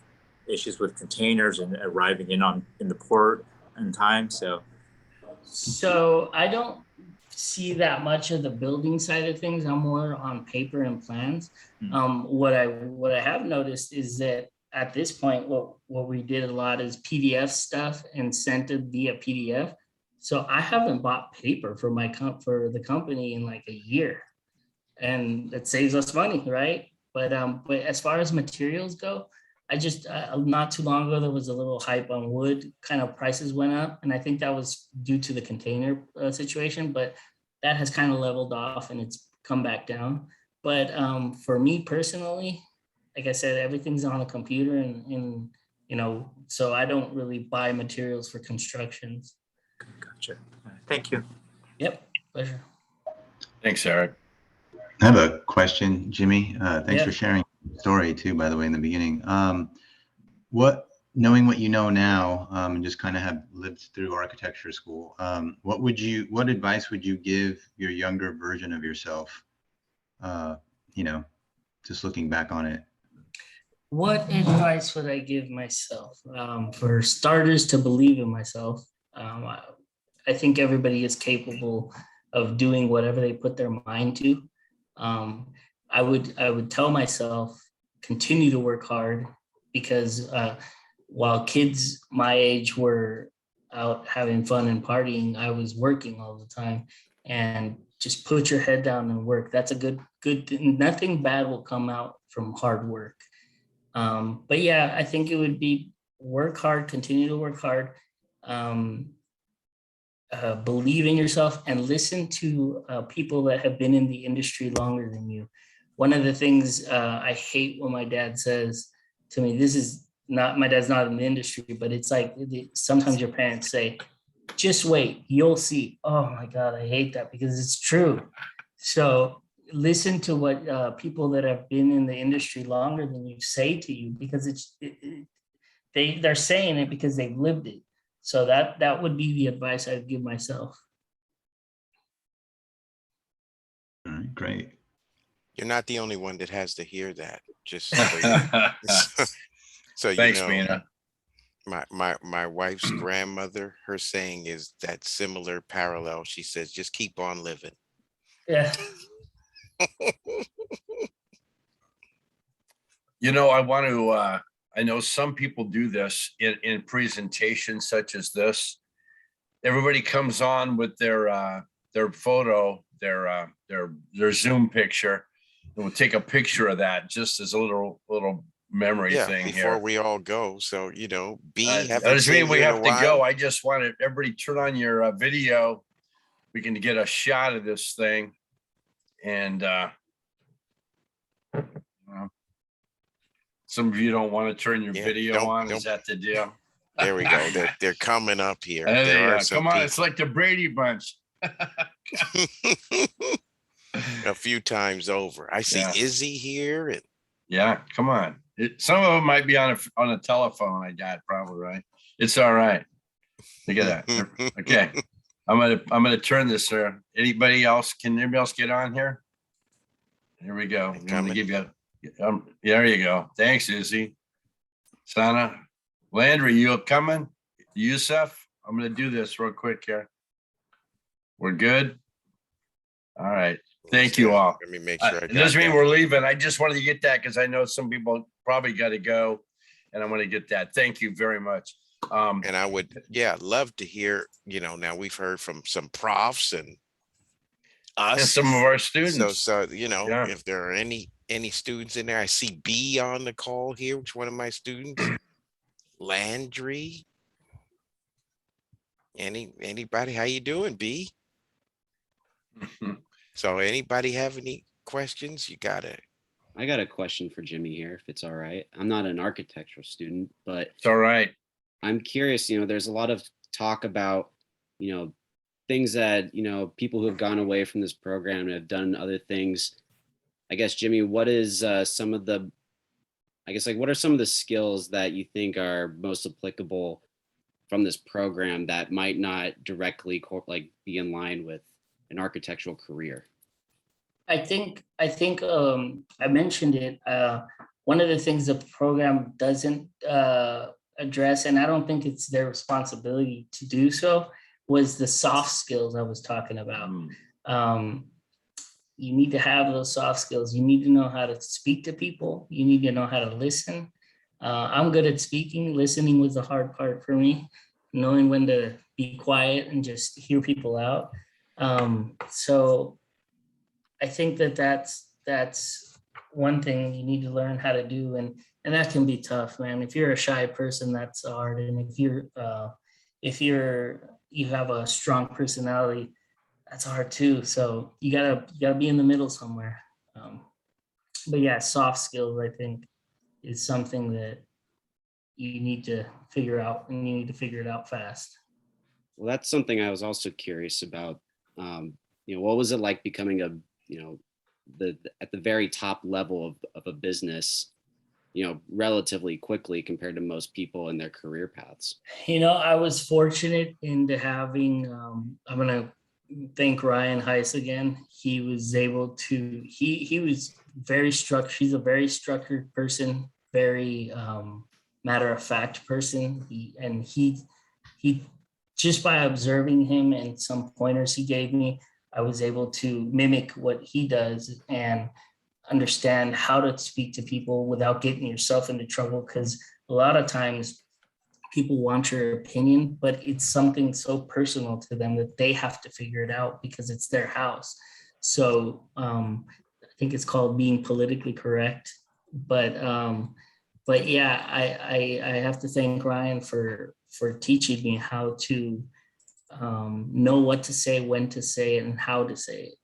issues with containers and arriving in the port in time. So I don't see that much of the building side of things. I'm more on paper and plans. What I have noticed is that at this point, what we did a lot is PDF stuff and sent it via PDF. So I haven't bought paper for for the company in like a year, and that saves us money, right? But as far as materials go, I just not too long ago there was a little hype on wood. Kind of prices went up, and I think that was due to the container situation. But that has kind of leveled off and it's come back down. But for me personally, like I said, everything's on a computer, and so I don't really buy materials for constructions. Gotcha. Thank you. Yep, pleasure. Thanks, Eric. I have a question, Jimmy. Thanks Yeah. for sharing the story too, by the way, in the beginning. Knowing what you know now, and just kind of have lived through architecture school, what advice would you give your younger version of yourself? Just looking back on it. What advice would I give myself? For starters, to believe in myself. I think everybody is capable of doing whatever they put their mind to. I would tell myself, continue to work hard, because while kids my age were out having fun and partying, I was working all the time. And just put your head down and work. That's a good thing. Nothing bad will come out from hard work. But yeah, I think it would be work hard, continue to work hard, believe in yourself, and listen to people that have been in the industry longer than you. One of the things I hate when my dad says to me, my dad's not in the industry, but it's like sometimes your parents say, just wait, you'll see. Oh my God, I hate that because it's true. So listen to what people that have been in the industry longer than you say to you, because they're saying it because they've lived it. So that would be the advice I'd give myself. All right, great. You're not the only one that has to hear that. Just so you Thanks, know, Mina. my wife's grandmother, her saying is that similar parallel. She says, just keep on living. Yeah. I know some people do this in presentations such as this. Everybody comes on with their photo, their Zoom picture, and we'll take a picture of that just as a little memory thing before here. we all go. So, B, That doesn't mean we have to go. I just wanted everybody turn on your video. We can get a shot of this thing. And some of you don't want to turn your video on. Is that the deal? There we go. They're coming up here. Come on, it's like the Brady Bunch. A few times over. I see Izzy here. And yeah, come on. Some of them might be on a telephone. I got probably right. It's all right. Look at that. Okay, I'm gonna turn this there. Anybody else? Can anybody else get on here? Here we go. I'm gonna give you. There you go. Thanks, Izzy. Sana, Landry, you coming? Yusuf, I'm gonna do this real quick here. We're good. All right. Thank you all. Let me make sure I It got doesn't mean that. we're leaving. I just wanted to get that because I know some people probably got to go, and I want to get that. Thank you very much. And I would, yeah, love to hear, now we've heard from some profs and And us. some of our So, students. Yeah. if there are any students in there, I see B on the call here, which one of my students, Landry. Anybody, how you doing, B? So anybody have any questions? You got it. I got a question for Jimmy here, if it's all right. I'm not an architectural student, but It's all right. I'm curious, there's a lot of talk about, things that, people who have gone away from this program and have done other things. I guess, Jimmy, what is what are some of the skills that you think are most applicable from this program that might not directly be in line with an architectural career? I think I mentioned it. One of the things the program doesn't address, and I don't think it's their responsibility to do so, was the soft skills I was talking about. You need to have those soft skills. You need to know how to speak to people. You need to know how to listen. I'm good at speaking. Listening was the hard part for me, knowing when to be quiet and just hear people out. So I think that's one thing you need to learn how to do, and that can be tough, man. If you're a shy person, that's hard, and if you have a strong personality, that's hard too. So you gotta be in the middle somewhere. But yeah, soft skills, I think, is something that you need to figure out, and you need to figure it out fast. Well, that's something I was also curious about. What was it like becoming at the very top level of a business, relatively quickly compared to most people in their career paths? I was fortunate into having, I'm going to thank Ryan Heiss again. He was able to, he was very structured. He's a very structured person, very matter of fact person. He just by observing him and some pointers he gave me, I was able to mimic what he does and understand how to speak to people without getting yourself into trouble. Because a lot of times people want your opinion, but it's something so personal to them that they have to figure it out because it's their house. So I think it's called being politically correct. But yeah, I have to thank Ryan for teaching me how to know what to say, when to say it, and how to say it.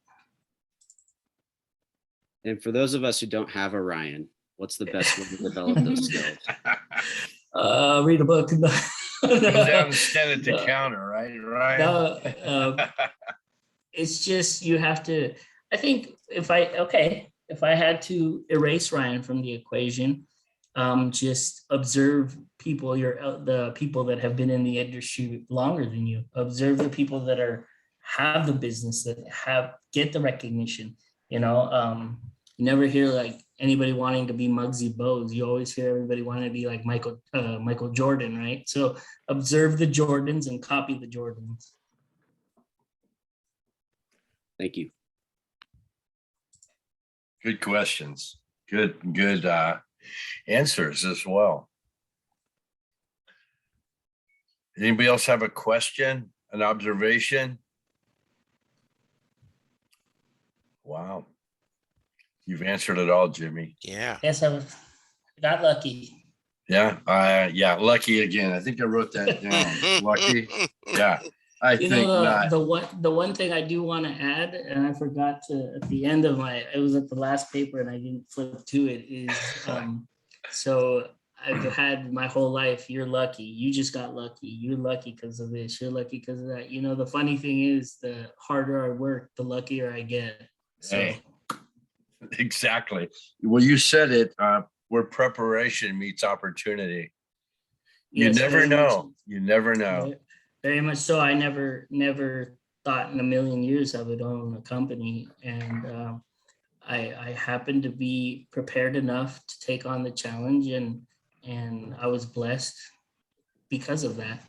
And for those of us who don't have a Ryan, what's the best way to develop those skills? Read a book. Go down and stand at the counter, right? Right. No, it's just you have to. I think if I had to erase Ryan from the equation, just observe people. The people that have been in the industry longer than you. Observe the people that have the business, that get the recognition. You never hear like anybody wanting to be Muggsy Bogues. You always hear everybody wanting to be like Michael Jordan, right? So observe the Jordans and copy the Jordans. Thank you. Good questions. Good answers as well. Anybody else have a question, an observation? Wow. You've answered it all, Jimmy. Yeah. Yes, I got lucky. Yeah. Yeah. Lucky again. I think I wrote that down. Lucky. Yeah. I think not. The one thing I do want to add, and I forgot to at the end of it was at the last paper and I didn't flip to it, is so I've had my whole life, you're lucky. You just got lucky. You're lucky because of this. You're lucky because of that. The funny thing is, the harder I work, the luckier I get. So. Hey, exactly. Well, you said it, where preparation meets opportunity. You Yes, never know. You never know. Very much so. I never thought in a million years I would own a company. And I happened to be prepared enough to take on the challenge, and I was blessed because of that.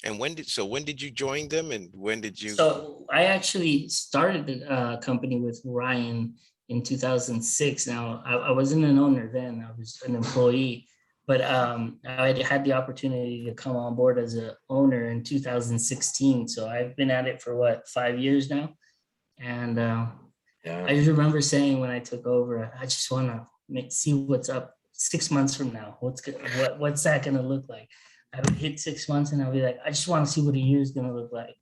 And when did you join them and when did you? So I actually started the company with Ryan in 2006. Now I wasn't an owner then; I was an employee. But I had the opportunity to come on board as an owner in 2016. So I've been at it for what, 5 years now. And Yeah. I just remember saying when I took over, I just want to see what's up 6 months from now. What's that going to look like? I would hit 6 months and I'll be like, I just want to see what a year is going to look like.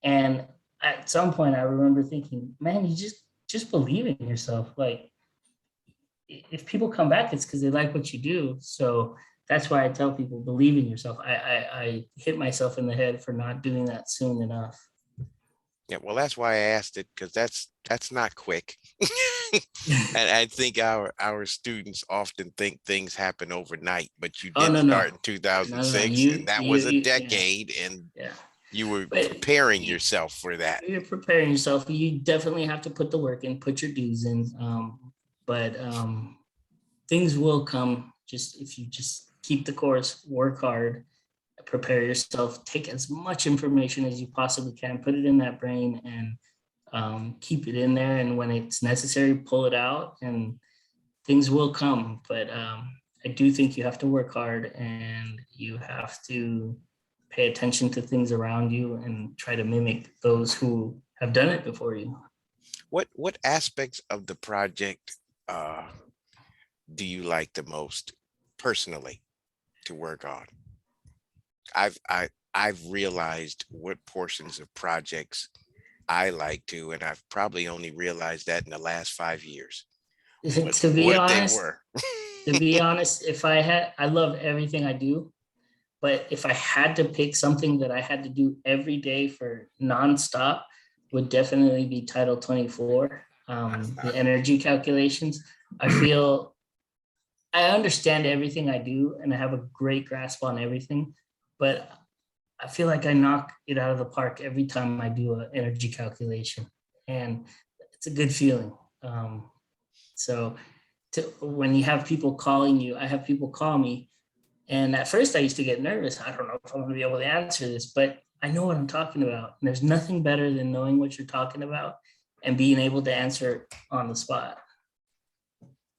And at some point, I remember thinking, man, you just believe in yourself. Like, if people come back, it's because they like what you do. So that's why I tell people, believe in yourself. I hit myself in the head for not doing that soon enough. Yeah, well, that's why I asked it, because that's not quick. And I think our students often think things happen overnight, but you Oh, did no, start in no. 2006, and that was a decade, and Yeah. you were But preparing yourself for that. you're preparing yourself. You definitely have to put the work in, put your dues in. But things will come just if you just keep the course, work hard, prepare yourself, take as much information as you possibly can, put it in that brain and keep it in there. And when it's necessary, pull it out and things will come. But I do think you have to work hard and you have to pay attention to things around you and try to mimic those who have done it before you. What aspects of the project do you like the most personally to work on? I've realized what portions of projects I like to, and I've probably only realized that in the last 5 years. To be What they honest, were. if I love everything I do, but if I had to pick something that I had to do every day for nonstop, would definitely be Title 24, the energy calculations. I feel I understand everything I do and I have a great grasp on everything, but I feel like I knock it out of the park every time I do an energy calculation, and it's a good feeling. So when you have people calling you, I have people call me, and at first I used to get nervous. I don't know if I'm going to be able to answer this, but I know what I'm talking about. And there's nothing better than knowing what you're talking about and being able to answer on the spot.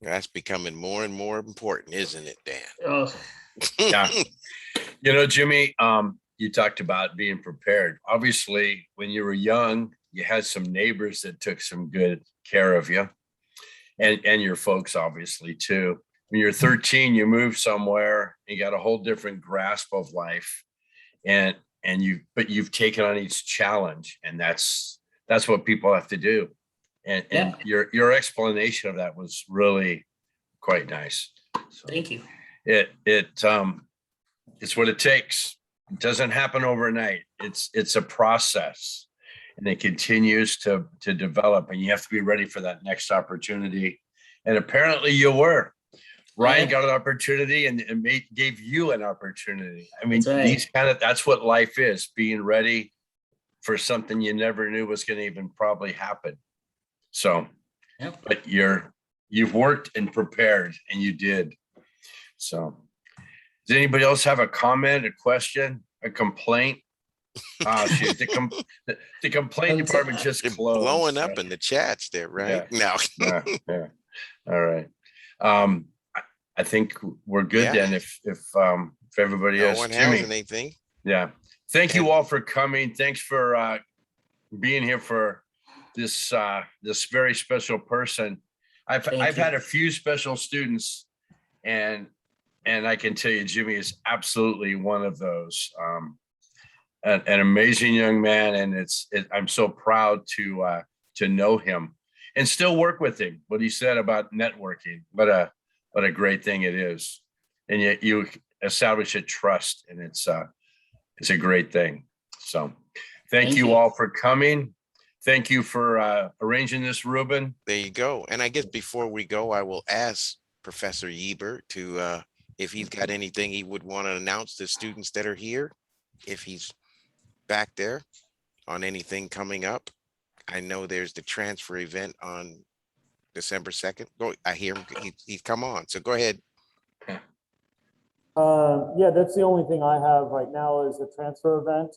That's becoming more and more important, isn't it, Dan? Oh, Yeah. Jimmy, you talked about being prepared. Obviously, when you were young, you had some neighbors that took some good care of you, and your folks, obviously, too. When you're 13, you move somewhere, you got a whole different grasp of life, but you've taken on each challenge, and that's what people have to do. And your explanation of that was really quite nice. So thank you. It's what it takes. It doesn't happen overnight. It's a process, and it continues to develop, and you have to be ready for that next opportunity. And apparently you were. Ryan got an opportunity and gave you an opportunity. I mean, that's what life is, being ready for something you never knew was going to even probably happen. So, but you've worked and prepared, and you did. So, does anybody else have a comment, a question, a complaint? Shoot, the complaint department just closed. Blowing up in the chats there, right? Yeah. No. Yeah. All right. I think we're good then. If everybody No else, one Jimmy, has anything. Yeah. Thank you all for coming. Thanks for being here for this very special person. I've had a few special students, and I can tell you, Jimmy is absolutely one of those. An amazing young man, and I'm so proud to know him and still work with him. What he said about networking, what a great thing it is, and yet you establish a trust, and it's a great thing. So, thank you all for coming. Thank you for arranging this, Ruben. There you go. And I guess before we go, I will ask Professor Yeber to if he's got anything he would want to announce to students that are here, if he's back there on anything coming up. I know there's the transfer event on December 2nd. Go, I hear him. He's come on. So go ahead. Yeah, that's the only thing I have right now is the transfer event,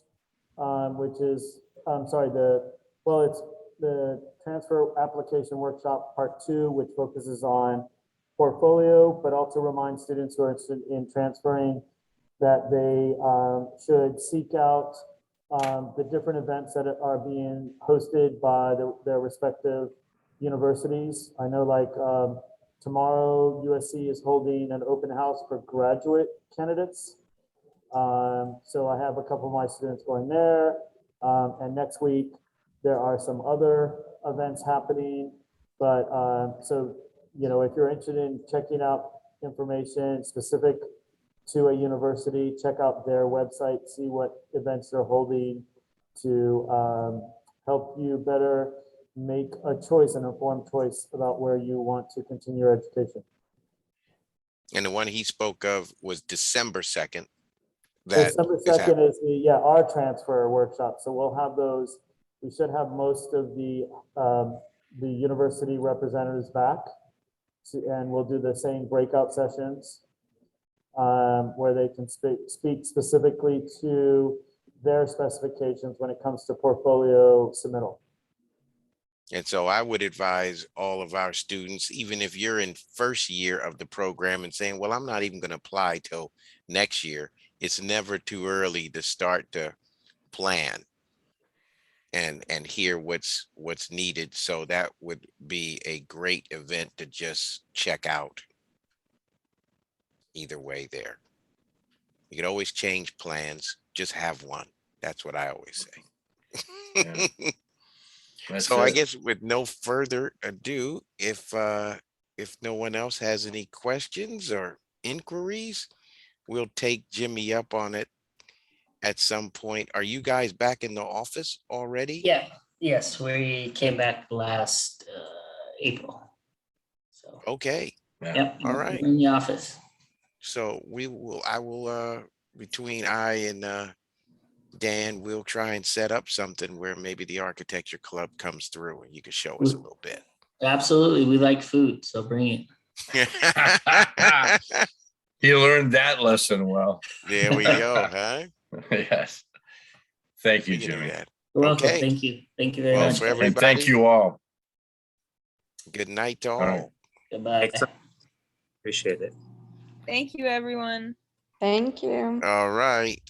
which is, it's the transfer application workshop part 2, which focuses on portfolio, but also reminds students who are interested in transferring that they should seek out the different events that are being hosted by their respective universities. I know like tomorrow USC is holding an open house for graduate candidates. So I have a couple of my students going there. And next week, there are some other events happening. But so, you know, if you're interested in checking out information specific to a university, check out their website, see what events they're holding to help you better make a choice, an informed choice about where you want to continue your education. And the one he spoke of was December 2nd. That December is 2nd is the, our transfer workshop. So we'll have those, we should have most of the university representatives back. And we'll do the same breakout sessions where they can speak specifically to their specifications when it comes to portfolio submittal. And so I would advise all of our students, even if you're in first year of the program and saying, well, I'm not even going to apply till next year. It's never too early to start to plan and hear what's needed. So that would be a great event to just check out. Either way there. You can always change plans, just have one. That's what I always say. Yeah. That's So I it. guess with no further ado, if no one else has any questions or inquiries, we'll take Jimmy up on it at some point. Are you guys back in the office already? Yeah, yes, we came back last April. So, Okay. Yeah. yep, All we're right. in the office. So I will between I and Dan, we'll try and set up something where maybe the architecture club comes through and you can show us a little bit. Absolutely, we like food, so bring it. He learned that lesson well. There we go, huh? Yes. Thank you, We can do Jimmy. that. You're welcome. Okay. Thank you. Thank you very Well, much. for guys. everybody- And thank you all. Good night to all. right. Goodbye. Thanks. Appreciate it. Thank you, everyone. Thank you. All right.